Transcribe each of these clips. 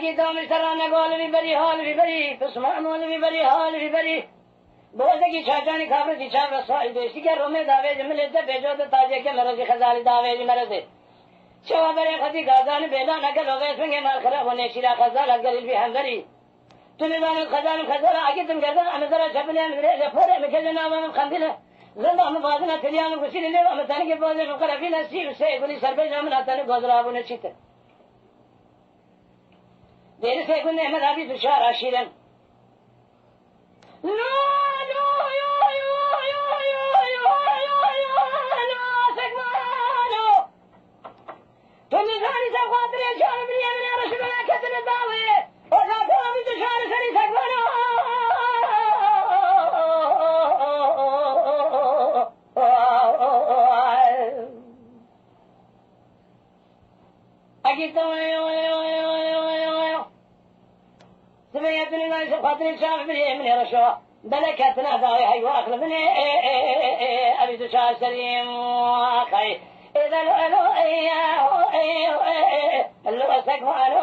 اگه دامش ترانه گال بیبری حال بیبری پسمان مال بیبری حال بیبری بوزگی چاچانی کابرتی چاب رسوالی دوستی که رومه داویج ملزه بیجود تاجه که مرزی خزالی داویج مرزه شوا بره خطی گازان بیلا نگل و غیسونگه مال خراب و نشیرا خزال از گلیل بی همدری تو نظام خزال اگه تم گردن امزارا چپلی امزاره پوره مکجه نامم خندیله زنده هم بازنا تلیام گسیلی لیو امتانی که بازه مقرفی نسیب سه گلی سربیج هم ناتانی گازرابونه چیته دیر سه گل نحمد آبی دوشار آشیرن تو میزانی سب خاطره جان بریه من رشد من کتن داوه و خاطر آبی دوشار سری سکمانو اگه تو سبيتني ما يسب خاطري شاف بلي من رشوا بلكتنا ضايع هي واخل من ابي تشا سليم واخي اذا لو لو سكوانو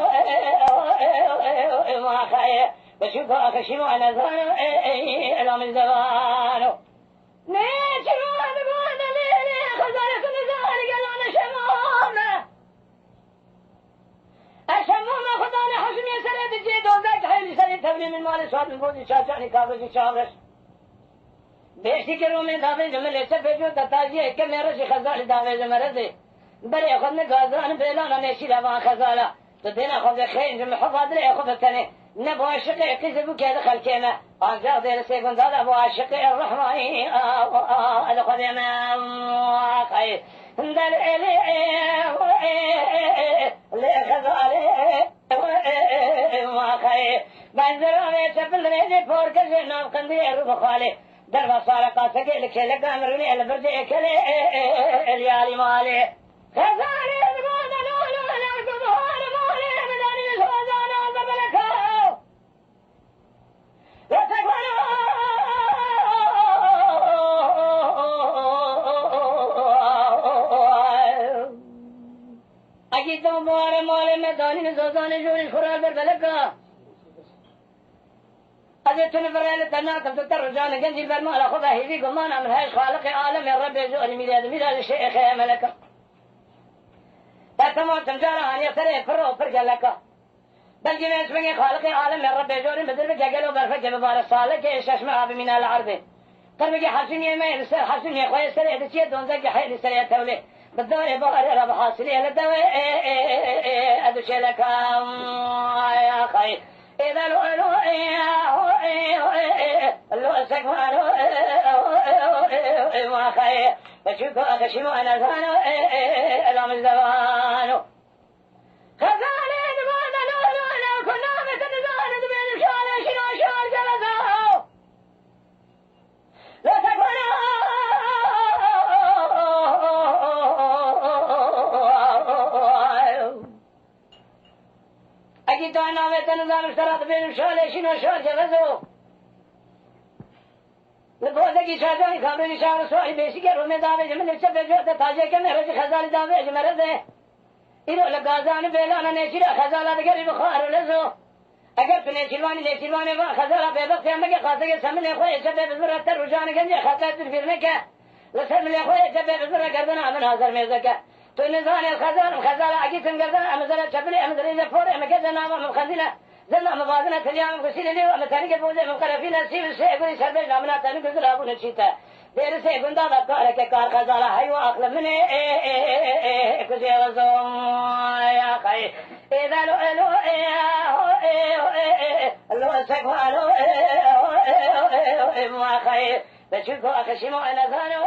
واخي بشوف اخي شنو انا زانو الى من زمانو نيشنو انا قلنا لي خزانه نزار قال انا شمامه الشمامه خداني حسني سرد الجيد وذاك حيل سرد تبني من مال صاد البودي شاشاني كابري شامرش بيشتي كرو من داوي جمله سبجو تتاجي كم يرشي خزال داوي جمرده بري خدنا غازان بيلانا نشي لبا خزاله تدينا خذ خين جم حفاظ لي خذ الثاني نبو عشق كذبوا كذا خلكنا اجا دير سيكون ذا ابو عشق الرحمن ادخل يا خير دل ما خير بنزر میں چپل رہے پور کے نام کندی رو بخالے در وصار قاسك لكله قامرني البرد اكله اليالي مالي خزاني الموت لولو لكم هون مولي مداني الهوزان وزبلكو وتكونوا اكيد مبار مولي مداني الهوزان جوري خرال بربلكو أجتني فريال تنا كنت ترجان جنجي برمال خذها هذي قمان أمر هاي خالق عالم يا رب يزوري ميلاد الشيخ يا ملكة تكمل تمجارة عن يسري فرو فرجلك بل جميع اسمه خالق عالم يا رب يزوري بدر بجاجلو برفج ببار الصالح إيش أسمع بمن العرض قرب حسني ما ينسر حسني خوي سري دشيء دون ذاك حيل سري تولي بالدور بار رب حاصلي للدواء أدشي لك يا خير إذا لو سكوانو ما خير بشوفو أكشمو أنا زانو الأم الزوانو خزاني دبانا لو كنا مثل زانو دبين شوالي شنو شوال جلسو لو سكوانو أكيد أنا مثل زانو اشترط بين شوالي شنو شوال جلسو لبوزگی شادانی کاملی شهر سوی بیشی که رومه داوی جمعه نفسه بجوت تاجه که مرزی خزالی داوی جمرده اینو لگازان بیلانا نیچیر خزالا دگری بخار لزو اگر تو نیچیروانی نیچیروانی و خزالا بیبقت هم بگه خاصه که سمن خوی شبه بزرد تر رجان گنجه خاصه ترفیرنه که لسمن خوی شبه بزرد گردن امن حاضر میزه که تو نزان خزالا اگیتن گردن امزره چپلی امزره زفور امکه نام مخندینه زنا مبادنا تليام غسيل لي ولا تاني كبوزه مقرفين نسيب سيقولي سربي نامنا تاني كذا ابو نشيته دير سيقول دا كارك كار خزاله هي واخل من كذا وزوم يا خي اذا لو سكوانو ما خي بشوفوا اخشموا انا زانو